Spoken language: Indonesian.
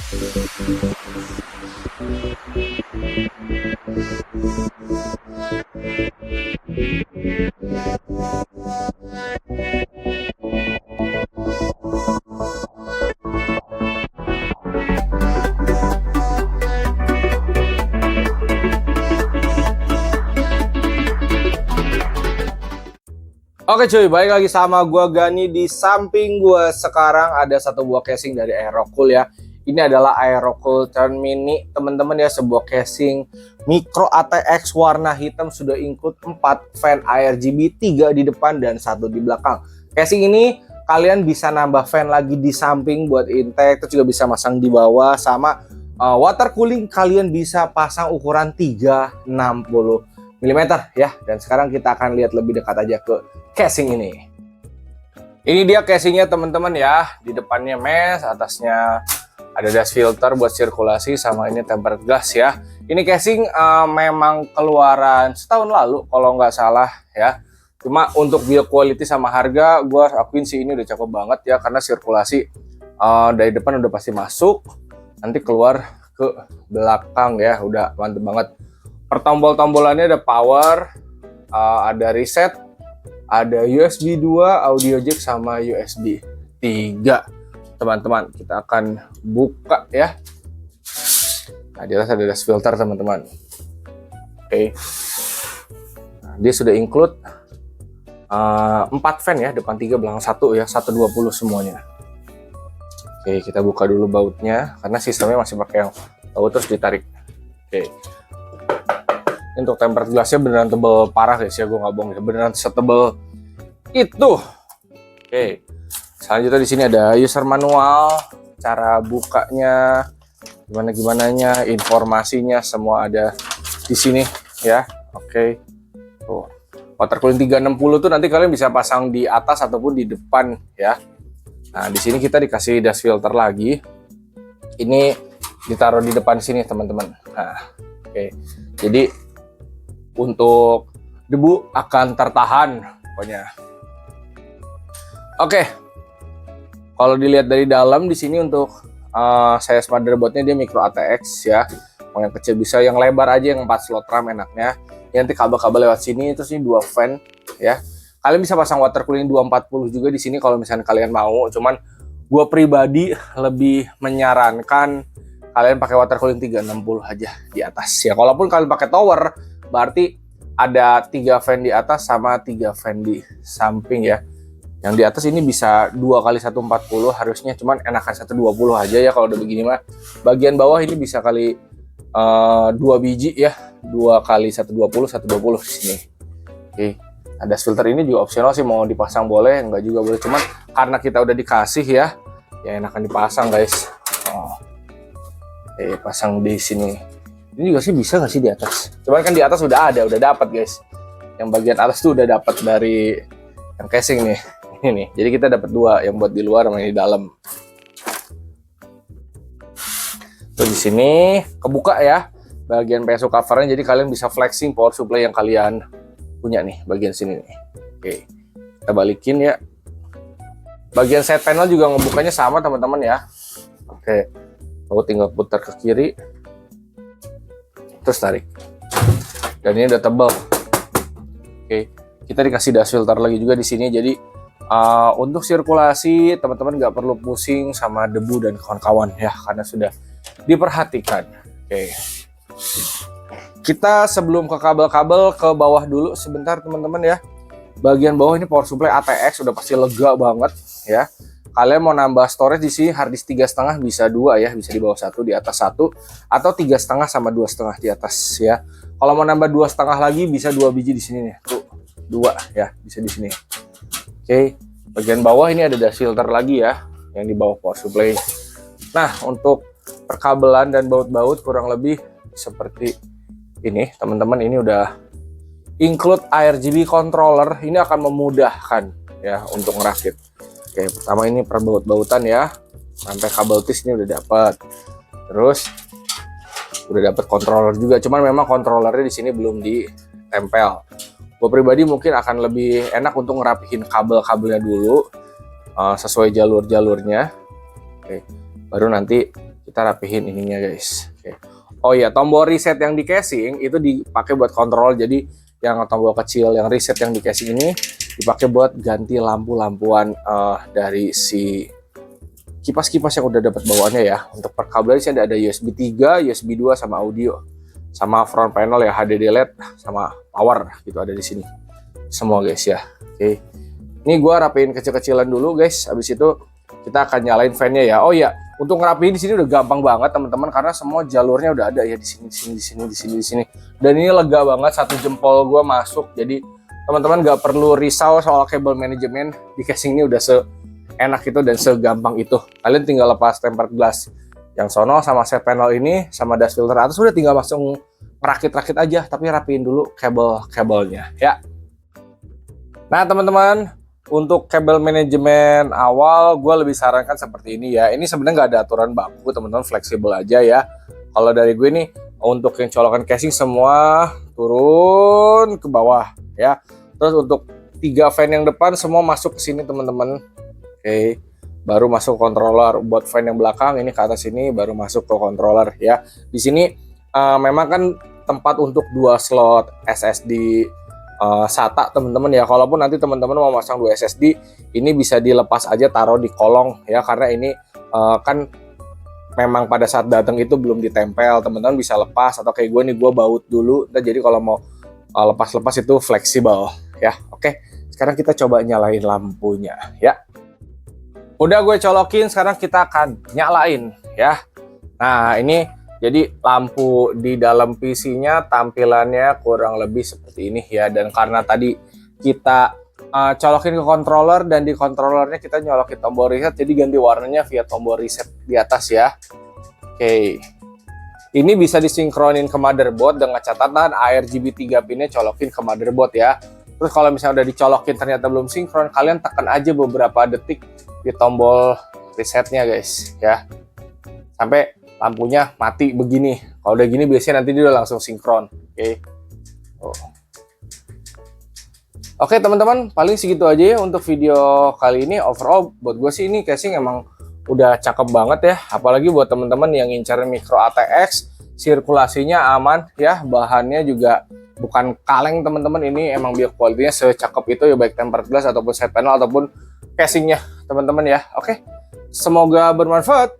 Oke cuy, balik lagi sama gua Gani. Di samping gua sekarang ada satu buah casing dari Aerocool ya. Ini adalah Aerocool Turn Mini teman-teman ya, sebuah casing micro ATX warna hitam, sudah include 4 fan ARGB, 3 di depan dan 1 di belakang. Casing ini kalian bisa nambah fan lagi di samping buat intake, terus juga bisa masang di bawah, sama water cooling kalian bisa pasang ukuran 360 mm ya. Dan sekarang kita akan lihat lebih dekat aja ke casing ini. Ini dia casingnya teman-teman ya. Di depannya mesh, atasnya ada dust filter buat sirkulasi, sama ini tempered glass ya. Ini casing memang keluaran setahun lalu kalau nggak salah ya. Cuma untuk build quality sama harga, gue akuin sih ini udah cakep banget ya, karena sirkulasi dari depan udah pasti masuk, nanti keluar ke belakang ya, udah mantep banget. Per tombol-tombolannya ada power, ada reset, ada USB 2, audio jack, sama USB 3. Teman-teman, kita akan buka ya. Nah, di atas ada dust filter teman-teman. Oke. Nah, dia sudah include 4 fan ya, depan 3 belakang 1 ya, 120 semuanya. Oke, kita buka dulu bautnya karena sistemnya masih pakai yang baut terus ditarik. Oke. Untuk tempered glassnya beneran tebel parah guys ya, gue nggak bohong ya, beneran setebel itu. Oke, selanjutnya di sini ada user manual, cara bukanya, gimana informasinya semua ada di sini ya. Oke, tuh water cooling 360 tuh nanti kalian bisa pasang di atas ataupun di depan ya. Nah, di sini kita dikasih dust filter lagi, ini ditaruh di depan sini teman-teman. Nah, oke, jadi untuk debu akan tertahan pokoknya. Oke, kalau dilihat dari dalam di sini untuk size motherboardnya dia micro ATX ya. Mau yang kecil bisa, yang lebar aja yang 4 slot RAM enaknya. Nanti kabel-kabel lewat sini, terus ini 2 fan ya. Kalian bisa pasang water cooling 240 juga di sini kalau misalnya kalian mau. Cuman gue pribadi lebih menyarankan kalian pakai water cooling 360 aja di atas ya. Kalaupun kalian pakai tower, berarti ada 3 fan di atas sama 3 fan di samping ya. Yang di atas ini bisa 2 kali 140 harusnya, cuman enakan 120 aja ya kalau udah begini mah. Bagian bawah ini bisa kali 2 biji ya, 2 kali 120 120 di sini. Oke, ada filter ini juga opsional sih, mau dipasang boleh, enggak juga boleh. Cuman karena kita udah dikasih ya enakan dipasang guys. Pasang di sini. Ini juga sih bisa nggak sih di atas? Cuman kan di atas udah ada, udah dapat guys. Yang bagian atas tuh udah dapat dari yang casing nih. Ini nih. Jadi kita dapat 2, yang buat di luar sama yang di dalam. Terus di sini kebuka ya bagian PSU covernya, jadi kalian bisa flexing power supply yang kalian punya nih bagian sini nih. Oke, kita balikin ya. Bagian side panel juga ngebukanya sama teman-teman ya. Oke, aku tinggal putar ke kiri. Terus tarik, dan ini udah tebal. Oke, kita dikasih dust filter lagi juga di sini, jadi untuk sirkulasi teman-teman nggak perlu pusing sama debu dan kawan-kawan ya, karena sudah diperhatikan. Oke, kita sebelum ke kabel-kabel ke bawah dulu sebentar teman-teman ya. Bagian bawah ini power supply ATX udah pasti lega banget ya. Kalian mau nambah storage di sini, harddisk 3,5 bisa 2 ya, bisa di bawah 1 di atas 1, atau 3,5 sama 2,5 di atas ya. Kalau mau nambah 2,5 lagi bisa 2 biji di sini nih, tuh 2 ya, bisa di sini. Oke, bagian bawah ini ada dust filter lagi ya, yang di bawah power supply. Nah, untuk perkabelan dan baut-baut kurang lebih seperti ini teman-teman. Ini udah include RGB controller, ini akan memudahkan ya untuk ngerakit. Oke, pertama ini perbaut-bautan ya, sampai kabel tis ini udah dapat. Terus udah dapat controller juga, cuman memang controllernya di sini belum ditempel. Gue pribadi mungkin akan lebih enak untuk ngerapihin kabel-kabelnya dulu sesuai jalur-jalurnya. Oke, baru nanti Kita rapihin ininya guys. Oke. Oh iya, tombol reset yang di casing itu dipakai buat kontrol. Jadi yang tombol kecil yang reset yang di casing ini dipakai buat ganti lampu-lampuan dari si kipas-kipas yang udah dapat bawaannya ya. Untuk perkabelan sih ada USB 3, USB 2 sama audio. Sama front panel ya HDD LED sama power gitu ada di sini. Semua guys ya. Oke. Ini gua rapiin kecil-kecilan dulu guys. Habis itu kita akan nyalain fan-nya ya. Oh iya, untuk ngerapiin di sini udah gampang banget teman-teman karena semua jalurnya udah ada ya di sini, di sini. Dan ini lega banget, satu jempol gua masuk. Jadi teman-teman nggak perlu risau soal kabel manajemen di casing ini, udah seenak itu dan segampang itu. Kalian tinggal lepas tempered glass yang sono sama set panel ini sama dust filter atas, udah tinggal langsung rakit-rakit aja, tapi rapiin dulu kabel-kabelnya ya. Nah teman-teman, untuk kabel manajemen awal gue lebih sarankan seperti ini ya. Ini sebenarnya nggak ada aturan baku teman-teman, fleksibel aja ya. Kalau dari gue nih, untuk yang colokan casing semua turun ke bawah ya. Terus untuk 3 fan yang depan semua masuk ke sini teman-teman. Oke, baru masuk controller. Buat fan yang belakang ini ke atas sini baru masuk ke controller ya. Di sini memang kan tempat untuk 2 slot SSD SATA teman-teman ya. Kalaupun nanti teman-teman mau masang 2 SSD, ini bisa dilepas aja taruh di kolong ya, karena ini kan memang pada saat datang itu belum ditempel, teman-teman bisa lepas atau kayak gue nih, gue baut dulu. Nah, jadi kalau mau lepas-lepas itu fleksibel ya. Oke, sekarang kita coba nyalain lampunya ya. Udah gue colokin, sekarang kita akan nyalain ya. Nah ini jadi lampu di dalam PC-nya tampilannya kurang lebih seperti ini ya. Dan karena tadi kita colokin ke controller dan di controllernya kita nyolokin tombol reset, jadi ganti warnanya via tombol reset di atas ya. Oke. Ini bisa disinkronin ke motherboard dengan catatan ARGB 3 pinnya colokin ke motherboard ya. Terus kalau misalnya udah dicolokin ternyata belum sinkron, kalian tekan aja beberapa detik di tombol resetnya guys ya. Sampai lampunya mati begini. Kalau udah gini biasanya nanti dia udah langsung sinkron. Oke. Oke teman-teman, paling segitu aja ya untuk video kali ini. Overall buat gue sih ini casing emang udah cakep banget ya. Apalagi buat teman-teman yang ngincar micro ATX, sirkulasinya aman ya. Bahannya juga bukan kaleng teman-teman. Ini emang build quality-nya secakep itu ya, baik tempered glass ataupun side panel ataupun casingnya teman-teman ya. Oke, semoga bermanfaat.